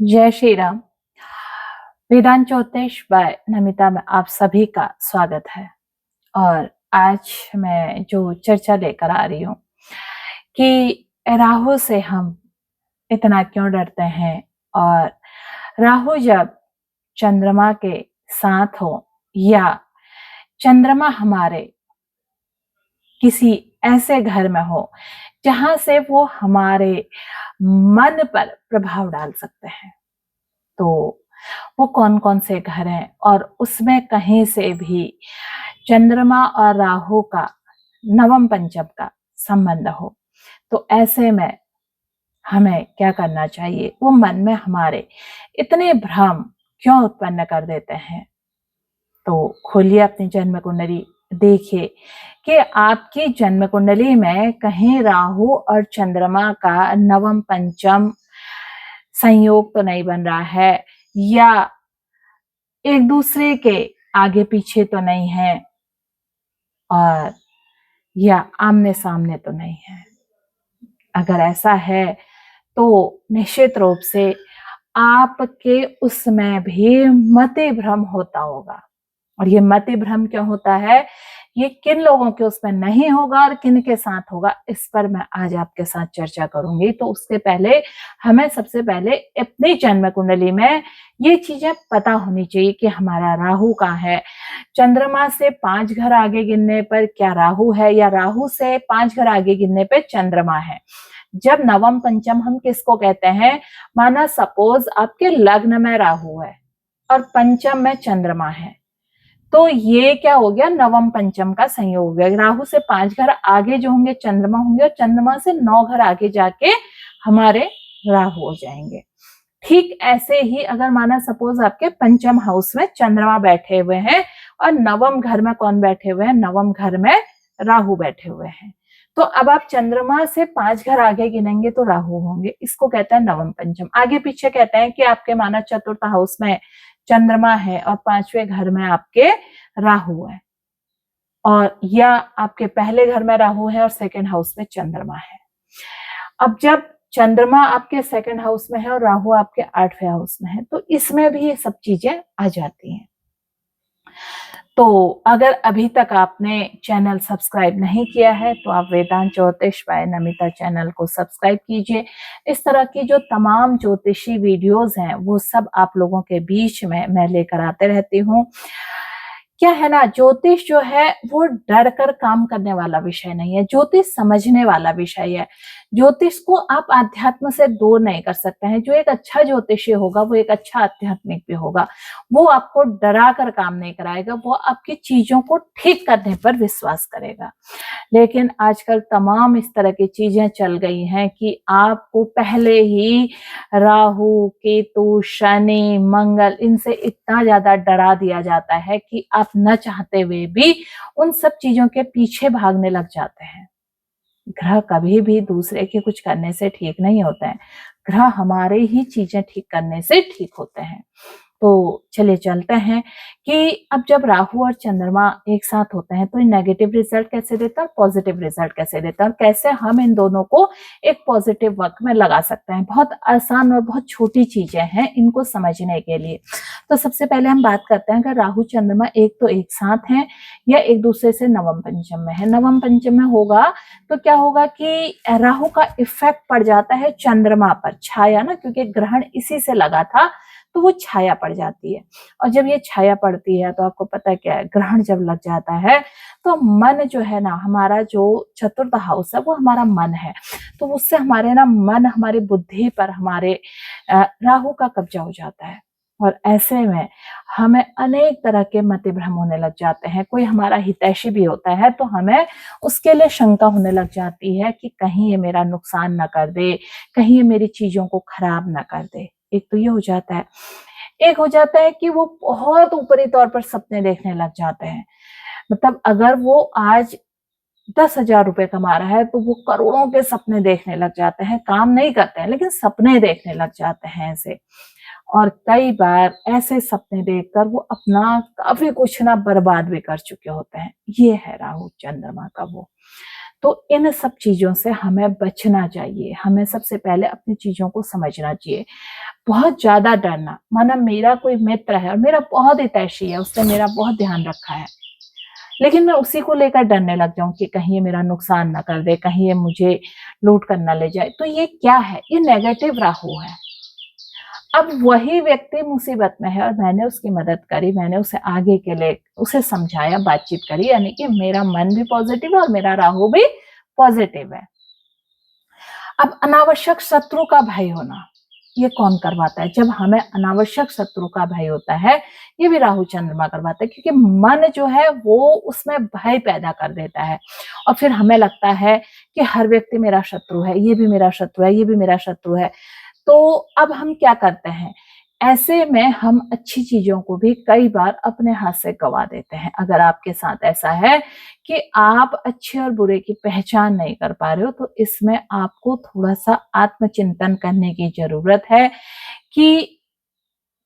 जय श्री राम। वेदांत ज्योतिष बाय नमिता में आप सभी का स्वागत है। और आज मैं जो चर्चा लेकर आ रही हूँ कि राहु से हम इतना क्यों डरते हैं, और राहु जब चंद्रमा के साथ हो या चंद्रमा हमारे किसी ऐसे घर में हो जहां से वो हमारे मन पर प्रभाव डाल सकते हैं, तो वो कौन कौन से घर हैं। और उसमें कहीं से भी चंद्रमा और राहु का नवम पंचम का संबंध हो, तो ऐसे में हमें क्या करना चाहिए। वो मन में हमारे इतने भ्रम क्यों उत्पन्न कर देते हैं। तो खोलिए अपनी जन्म कुंडली, देखिए कि आपकी जन्म कुंडली में कहीं राहु और चंद्रमा का नवम पंचम संयोग तो नहीं बन रहा है, या एक दूसरे के आगे पीछे तो नहीं है, और या आमने सामने तो नहीं है। अगर ऐसा है तो निश्चित रूप से आपके उसमें भी मति भ्रम होता होगा। और ये मति भ्रम क्यों होता है, ये किन लोगों के उसमें नहीं होगा और किन के साथ होगा, इस पर मैं आज आपके साथ चर्चा करूंगी। तो उसके पहले हमें सबसे पहले अपनी जन्म कुंडली में ये चीजें पता होनी चाहिए कि हमारा राहु कहाँ है। चंद्रमा से 5 घर आगे गिनने पर क्या राहु है, या राहु से 5 घर आगे गिनने पर चंद्रमा है। जब नवम पंचम हम किसको कहते हैं, माना सपोज आपके लग्न में राहु है और पंचम में चंद्रमा है, तो ये क्या हो गया, नवम पंचम का संयोग हो गया। राहु से 5 घर आगे जो होंगे चंद्रमा होंगे, और चंद्रमा से 9 घर आगे जाके हमारे राहु हो जाएंगे। ठीक ऐसे ही अगर माना सपोज आपके पंचम हाउस में चंद्रमा बैठे हुए हैं और नवम घर में कौन बैठे हुए हैं, नवम घर में राहु बैठे हुए हैं, तो अब आप चंद्रमा से 5 घर आगे गिनेंगे तो राहु होंगे। इसको कहते हैं नवम पंचम। आगे पीछे कहते हैं कि आपके माना चतुर्थ हाउस में चंद्रमा है और 5वें घर में आपके राहु है, और या आपके पहले घर में राहु है और सेकंड हाउस में चंद्रमा है। अब जब चंद्रमा आपके सेकंड हाउस में है और राहु आपके 8वें हाउस में है, तो इसमें भी ये सब चीजें आ जाती हैं। तो अगर अभी तक आपने चैनल सब्सक्राइब नहीं किया है तो आप वेदांत ज्योतिष बाय नमिता चैनल को सब्सक्राइब कीजिए। इस तरह की जो तमाम ज्योतिषी वीडियोस हैं वो सब आप लोगों के बीच में मैं लेकर आते रहती हूँ। क्या है ना, ज्योतिष जो है वो डर कर काम करने वाला विषय नहीं है, ज्योतिष समझने वाला विषय है। ज्योतिष को आप आध्यात्म से दूर नहीं कर सकते हैं। जो एक अच्छा ज्योतिषी होगा वो एक अच्छा आध्यात्मिक भी होगा। वो आपको डरा कर काम नहीं कराएगा, वो आपकी चीजों को ठीक करने पर विश्वास करेगा। लेकिन आजकल तमाम इस तरह की चीजें चल गई हैं कि आपको पहले ही राहु, केतु, शनि, मंगल, इनसे इतना ज्यादा डरा दिया जाता है कि आप न चाहते हुए भी उन सब चीजों के पीछे भागने लग जाते हैं। ग्रह कभी भी दूसरे के कुछ करने से ठीक नहीं होते हैं, ग्रह हमारे ही चीजें ठीक करने से ठीक होते हैं। तो चलिए चलते हैं कि अब जब राहु और चंद्रमा एक साथ होते हैं तो नेगेटिव रिजल्ट कैसे देता है और पॉजिटिव रिजल्ट कैसे देता है, और कैसे हम इन दोनों को एक पॉजिटिव वर्क में लगा सकते हैं। बहुत आसान और बहुत छोटी चीजें हैं इनको समझने के लिए। तो सबसे पहले हम बात करते हैं, अगर राहु चंद्रमा एक तो एक साथ हैं या एक दूसरे से नवम पंचम में है। नवम पंचम में होगा तो क्या होगा कि राहु का इफेक्ट पड़ जाता है चंद्रमा पर, छाया ना, क्योंकि ग्रहण इसी से लगा था तो वो छाया पड़ जाती है। और जब ये छाया पड़ती है तो आपको पता है क्या है, ग्रहण जब लग जाता है तो मन जो है ना, हमारा जो चतुर्थ हाउस है वो हमारा मन है, तो उससे हमारे ना मन, हमारी बुद्धि पर हमारे राहु का कब्जा हो जाता है। और ऐसे में हमें अनेक तरह के मति भ्रम होने लग जाते हैं। कोई हमारा हितैषी भी होता है तो हमें उसके लिए शंका होने लग जाती है कि कहीं ये मेरा नुकसान ना कर दे, कहीं ये मेरी चीजों को खराब ना कर दे। एक तो ये हो जाता है। एक हो जाता है कि वो बहुत ऊपरी तौर पर सपने देखने लग जाते हैं। मतलब अगर वो आज 10,000 रुपए कमा रहा है तो वो करोड़ों के सपने देखने लग जाते हैं। काम नहीं करते हैं लेकिन सपने देखने लग जाते हैं ऐसे। और कई बार ऐसे सपने देखकर वो अपना काफी कुछ ना बर्बाद भी कर चुके होते हैं। ये है राहु चंद्रमा का वो। तो इन सब चीजों से हमें बचना चाहिए। हमें सबसे पहले अपनी चीजों को समझना चाहिए। बहुत ज्यादा डरना, माना मेरा कोई मित्र है और मेरा बहुत हितैषी है, उसने मेरा बहुत ध्यान रखा है, लेकिन मैं उसी को लेकर डरने लग जाऊं कि कहीं ये मेरा नुकसान ना कर दे, कहीं ये मुझे लूट कर ना ले जाए, तो ये क्या है? ये नेगेटिव राहु है। अब वही व्यक्ति मुसीबत में है और मैंने उसकी मदद करी, मैंने उसे आगे के लिए उसे समझाया, बातचीत करी, यानी कि मेरा मन भी पॉजिटिव है और मेरा राहु भी पॉजिटिव है। अब अनावश्यक शत्रु का भय होना, ये कौन करवाता है? जब हमें अनावश्यक शत्रु का भय होता है, ये भी राहु चंद्रमा करवाता है, क्योंकि मन जो है वो उसमें भय पैदा कर देता है और फिर हमें लगता है कि हर व्यक्ति मेरा शत्रु है, ये भी मेरा शत्रु है, ये भी मेरा शत्रु है। तो अब हम क्या करते हैं? ऐसे में हम अच्छी चीजों को भी कई बार अपने हाथ से गवा देते हैं। अगर आपके साथ ऐसा है कि आप अच्छे और बुरे की पहचान नहीं कर पा रहे हो, तो इसमें आपको थोड़ा सा आत्मचिंतन करने की जरूरत है कि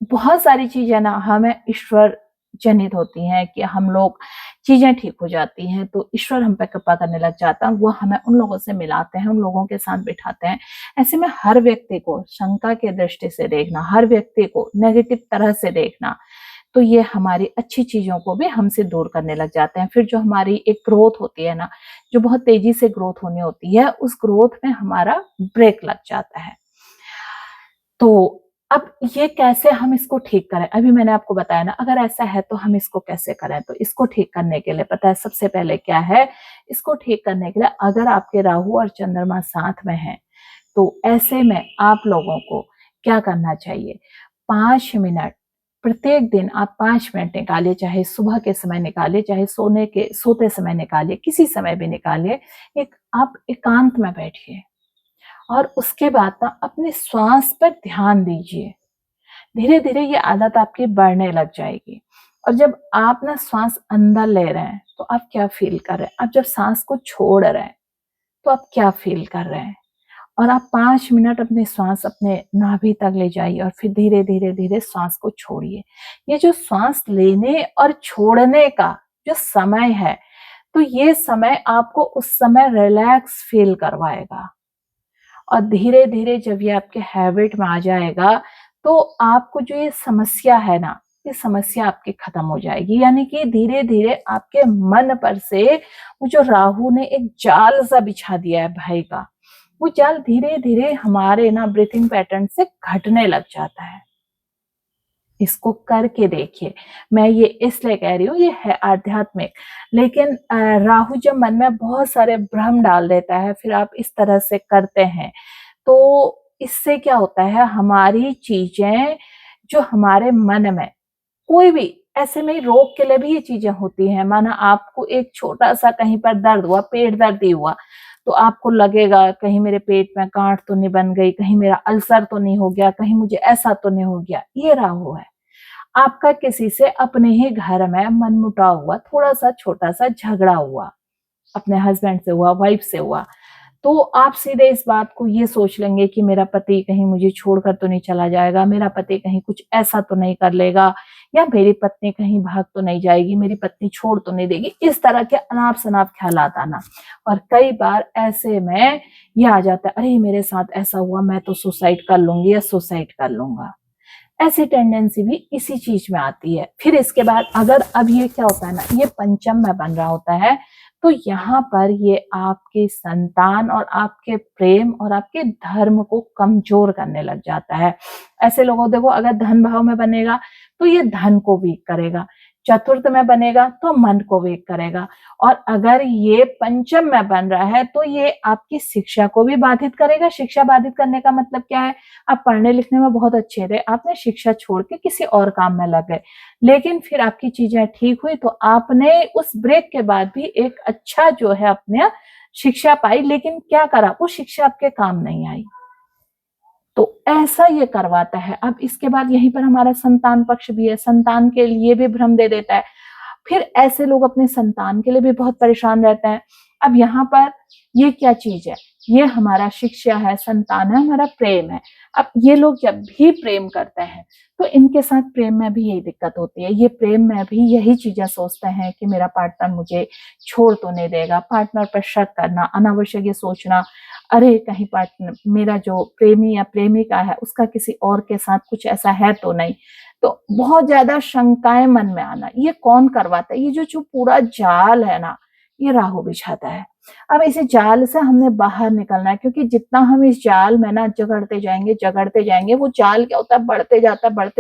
बहुत सारी चीजें ना हमें ईश्वर जनित होती हैं कि हम लोग चीजें ठीक हो जाती हैं तो ईश्वर हम पे कृपा करने लग जाता है, वो हमें उन लोगों से मिलाते हैं, उन लोगों के साथ बिठाते हैं। ऐसे में हर व्यक्ति को शंका के दृष्टि से देखना, हर व्यक्ति को नेगेटिव तरह से देखना, तो ये हमारी अच्छी चीजों को भी हमसे दूर करने लग जाते हैं। फिर जो हमारी एक ग्रोथ होती है ना, जो बहुत तेजी से ग्रोथ होनी होती है, उस ग्रोथ में हमारा ब्रेक लग जाता है। तो अब ये कैसे हम इसको ठीक करें? अभी मैंने आपको बताया ना, अगर ऐसा है तो हम इसको कैसे करें? तो इसको ठीक करने के लिए पता है सबसे पहले क्या है? इसको ठीक करने के लिए अगर आपके राहु और चंद्रमा साथ में है, तो ऐसे में आप लोगों को क्या करना चाहिए? 5 मिनट प्रत्येक दिन आप 5 मिनट निकालिए, चाहे सुबह के समय निकालिए, चाहे सोते समय निकालिए, किसी समय भी निकालिए। एक आप एकांत में बैठिए और उसके बाद ना अपने श्वास पर ध्यान दीजिए। धीरे धीरे ये आदत आपकी बढ़ने लग जाएगी। और जब आप ना श्वास अंदर ले रहे हैं तो आप क्या फील कर रहे हैं? आप जब सांस को छोड़ रहे हैं तो आप क्या फील कर रहे हैं? और आप 5 मिनट अपनी श्वास अपने नाभि तक ले जाइए और फिर धीरे धीरे धीरे श्वास को छोड़िए। ये जो श्वास लेने और छोड़ने का जो समय है, तो ये समय आपको उस समय रिलैक्स फील करवाएगा। और धीरे धीरे जब ये आपके हैबिट में आ जाएगा, तो आपको जो ये समस्या है ना, ये समस्या आपकी खत्म हो जाएगी। यानी कि धीरे धीरे आपके मन पर से वो जो राहु ने एक जाल सा बिछा दिया है भय का, वो जाल धीरे धीरे हमारे ना ब्रीथिंग पैटर्न से घटने लग जाता है। इसको करके देखिए। मैं ये इसलिए कह रही हूँ, ये है आध्यात्मिक, लेकिन राहु जब मन में बहुत सारे भ्रम डाल देता है, फिर आप इस तरह से करते हैं, तो इससे क्या होता है, हमारी चीजें जो हमारे मन में कोई भी ऐसे में रोग के लिए भी ये चीजें होती हैं। माना आपको एक छोटा सा कहीं पर दर्द हुआ, पेट दर्द ही हुआ, तो आपको लगेगा कहीं मेरे पेट में गांठ तो नहीं बन गई, कहीं मेरा अल्सर तो नहीं हो गया, कहीं मुझे ऐसा तो नहीं हो गया। ये राहु है। आपका किसी से अपने ही घर में मनमुटाव हुआ, थोड़ा सा छोटा सा झगड़ा हुआ, अपने हस्बैंड से हुआ, वाइफ से हुआ, तो आप सीधे इस बात को ये सोच लेंगे कि मेरा पति कहीं मुझे छोड़कर तो नहीं चला जाएगा, मेरा पति कहीं कुछ ऐसा तो नहीं कर लेगा, या मेरी पत्नी कहीं भाग तो नहीं जाएगी, मेरी पत्नी छोड़ तो नहीं देगी। इस तरह के अनाप शनाप ख्यालात आना। और कई बार ऐसे में ये आ जाता है, अरे मेरे साथ ऐसा हुआ, मैं तो सुसाइड कर लूंगी या सुसाइड कर लूंगा। ऐसी टेंडेंसी भी इसी चीज में आती है। फिर इसके बाद अगर अब ये क्या होता है ना, ये पंचम में बन रहा होता है, तो यहाँ पर ये आपके संतान और आपके प्रेम और आपके धर्म को कमजोर करने लग जाता है। ऐसे लोगों देखो, अगर धन भाव में बनेगा तो ये धन को वीक करेगा, चतुर्थ में बनेगा तो मन को वीक करेगा, और अगर ये पंचम में बन रहा है तो ये आपकी शिक्षा को भी बाधित करेगा। शिक्षा बाधित करने का मतलब क्या है? आप पढ़ने लिखने में बहुत अच्छे थे, आपने शिक्षा छोड़ के किसी और काम में लग गए, लेकिन फिर आपकी चीजें ठीक हुई तो आपने उस ब्रेक के बाद भी एक अच्छा जो है अपने शिक्षा पाई, लेकिन क्या करा, वो शिक्षा आपके काम नहीं आई। तो ऐसा ये करवाता है। अब इसके बाद यहीं पर हमारा संतान पक्ष भी है, संतान के लिए भी भ्रम दे देता है। फिर ऐसे लोग अपने संतान के लिए भी बहुत परेशान रहते हैं। अब यहाँ पर ये क्या चीज है, ये हमारा शिक्षा है, संतान है, हमारा प्रेम है। अब ये लोग जब भी प्रेम करते हैं तो इनके साथ प्रेम में भी यही दिक्कत होती है। ये प्रेम में भी यही चीजें सोचते हैं कि मेरा पार्टनर मुझे छोड़ तो नहीं देगा। पार्टनर पर शक करना, अनावश्यक ये सोचना, अरे कहीं पार्टनर मेरा जो प्रेमी या प्रेमिका है उसका किसी और के साथ कुछ ऐसा है तो नहीं। तो बहुत ज्यादा शंकाएं मन में आना, ये कौन करवाता है? ये जो पूरा जाल है ना, ये राहु बिछाता है। अब इस जाल से हमने बाहर निकलना है, क्योंकि जितना हम इस जाल में ना जगड़ते जाएंगे, वो जाल क्या होता है, बढ़ते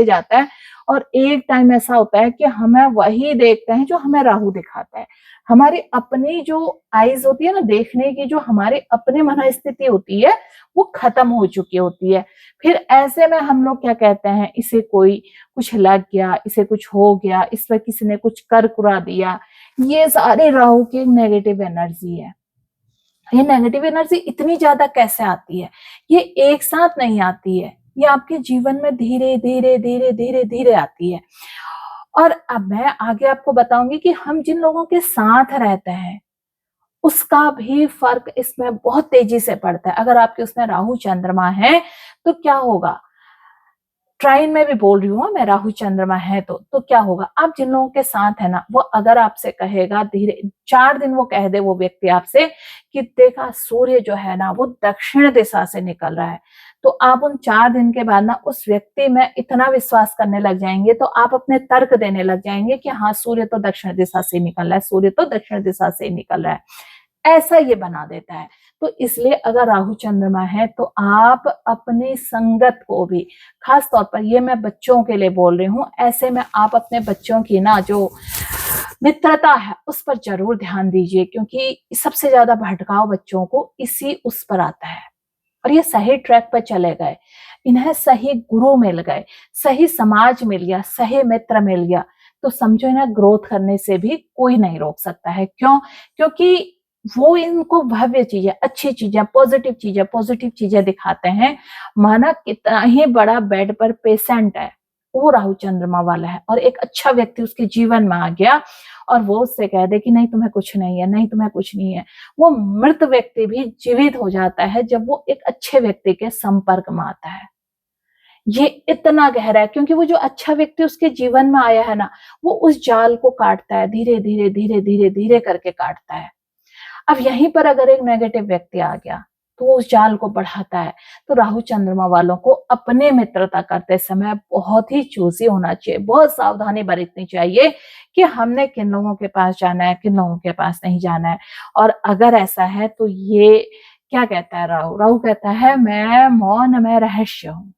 जाता है। और एक टाइम ऐसा होता है कि हमें वही देखते हैं जो हमें राहु दिखाता है। हमारी अपनी जो आईज होती है ना देखने की, जो हमारे अपने मनोस्थिति होती है, वो खत्म हो चुकी होती है। फिर ऐसे में हम लोग क्या कहते हैं, इसे कोई कुछ लग गया, इसे कुछ हो गया, इस पर किसी ने कुछ कर कुरा दिया। ये सारे राहु की नेगेटिव एनर्जी है। ये नेगेटिव एनर्जी इतनी ज्यादा कैसे आती है? ये एक साथ नहीं आती है, ये आपके जीवन में धीरे धीरे धीरे धीरे धीरे आती है। और अब मैं आगे आपको बताऊंगी कि हम जिन लोगों के साथ रहते हैं उसका भी फर्क इसमें बहुत तेजी से पड़ता है। अगर आपके उसमें राहु चंद्रमा है तो क्या होगा, ट्राइन में भी बोल रही हूँ मैं, राहु चंद्रमा है तो क्या होगा। आप जिन लोगों के साथ है ना, वो अगर आपसे कहेगा धीरे 4 दिन, वो कह दे वो व्यक्ति आपसे कि देखा सूर्य जो है ना वो दक्षिण दिशा से निकल रहा है, तो आप उन 4 दिन के बाद ना उस व्यक्ति में इतना विश्वास करने लग जाएंगे, तो आप अपने तर्क देने लग जाएंगे कि हाँ सूर्य तो दक्षिण दिशा से निकल रहा है, सूर्य तो दक्षिण दिशा से निकल रहा है। ऐसा ये बना देता है। तो इसलिए अगर राहु चंद्रमा है तो आप अपनी संगत को भी, खास तौर पर ये मैं बच्चों के लिए बोल रही हूँ, ऐसे में आप अपने बच्चों की ना जो मित्रता है उस पर जरूर ध्यान दीजिए, क्योंकि सबसे ज्यादा भटकाव बच्चों को इसी उस पर आता है। और ये सही ट्रैक पर चले गए, इन्हें सही गुरु मिल गए, सही समाज मिल गया, सही मित्र मिल गया, तो समझो इन्हें ग्रोथ करने से भी कोई नहीं रोक सकता है। क्यों? क्योंकि वो इनको भव्य चीजें, अच्छी चीजें, पॉजिटिव चीजें दिखाते हैं। माना कितना ही बड़ा बेड पर पेशेंट है, वो राहु चंद्रमा वाला है, और एक अच्छा व्यक्ति उसके जीवन में आ गया और वो उससे कह दे कि नहीं तुम्हें कुछ नहीं है, नहीं तुम्हें कुछ नहीं है, वो मृत व्यक्ति भी जीवित हो जाता है जब वो एक अच्छे व्यक्ति के संपर्क में आता है। ये इतना गहरा है, क्योंकि वो जो अच्छा व्यक्ति उसके जीवन में आया है ना, वो उस जाल को काटता है, धीरे धीरे धीरे धीरे धीरे करके काटता है। अब यहीं पर अगर एक नेगेटिव व्यक्ति आ गया तो वो उस जाल को बढ़ाता है। तो राहु चंद्रमा वालों को अपने मित्रता करते समय बहुत ही चूजी होना चाहिए, बहुत सावधानी बरतनी चाहिए कि हमने किन लोगों के पास जाना है, किन लोगों के पास नहीं जाना है। और अगर ऐसा है तो ये क्या कहता है राहु? राहु कहता है मैं मौन में रहस्य हूं।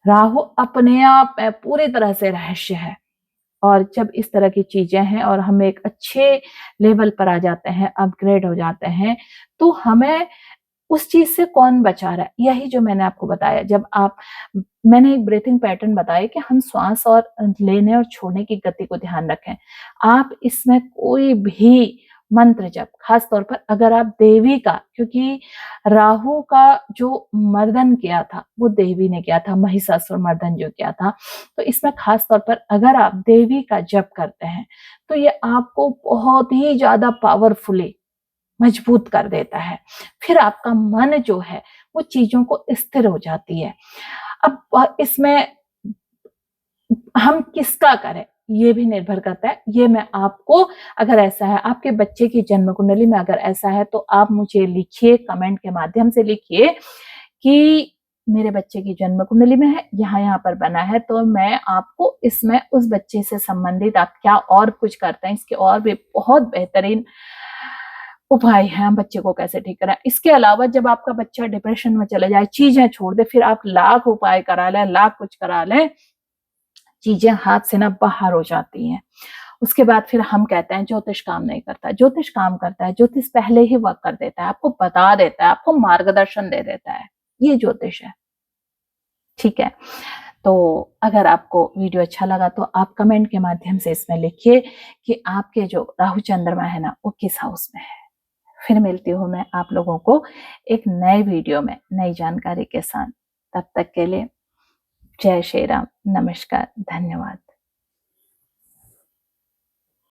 राहु अपने आप में पूरी तरह से रहस्य है। और जब इस तरह की चीजें हैं और हम एक अच्छे लेवल पर आ जाते हैं, अपग्रेड हो जाते हैं, तो हमें उस चीज से कौन बचा रहा है? यही जो मैंने आपको बताया, जब आप, मैंने एक ब्रीथिंग पैटर्न बताया कि हम श्वास और लेने और छोड़ने की गति को ध्यान रखें। आप इसमें कोई भी मंत्र जप, खास तौर पर अगर आप देवी का, क्योंकि राहु का जो मर्दन किया था वो देवी ने किया था, महिषासुर मर्दन जो किया था, तो इसमें खास तौर पर अगर आप देवी का जप करते हैं तो ये आपको बहुत ही ज्यादा पावरफुली मजबूत कर देता है। फिर आपका मन जो है वो चीजों को स्थिर हो जाती है। अब इसमें हम किसका करें ये भी निर्भर करता है। ये मैं आपको, अगर ऐसा है आपके बच्चे की जन्म कुंडली में अगर ऐसा है तो आप मुझे लिखिए, कमेंट के माध्यम से लिखिए कि मेरे बच्चे की जन्म कुंडली में है, यहाँ पर बना है, तो मैं आपको इसमें उस बच्चे से संबंधित आप क्या और कुछ करते हैं, इसके और भी बहुत बेहतरीन उपाय है, हम बच्चे को कैसे ठीक करें। इसके अलावा जब आपका बच्चा डिप्रेशन में चले जाए, चीजें छोड़ दे, फिर आप लाख उपाय करा लें, लाख कुछ करा लें, चीजें हाथ से ना बाहर हो जाती हैं। उसके बाद फिर हम कहते हैं ज्योतिष काम नहीं करता। ज्योतिष काम करता है, ज्योतिष पहले ही वर्क कर देता है, आपको बता देता है, आपको मार्गदर्शन दे देता है, ये ज्योतिष है। ठीक है, तो अगर आपको वीडियो अच्छा लगा तो आप कमेंट के माध्यम से इसमें लिखिए कि आपके जो राहु चंद्रमा है ना वो किस हाउस में है। फिर मिलती हूँ मैं आप लोगों को एक नए वीडियो में नई जानकारी के साथ। तब तक के लिए जय श्री राम, नमस्कार, धन्यवाद।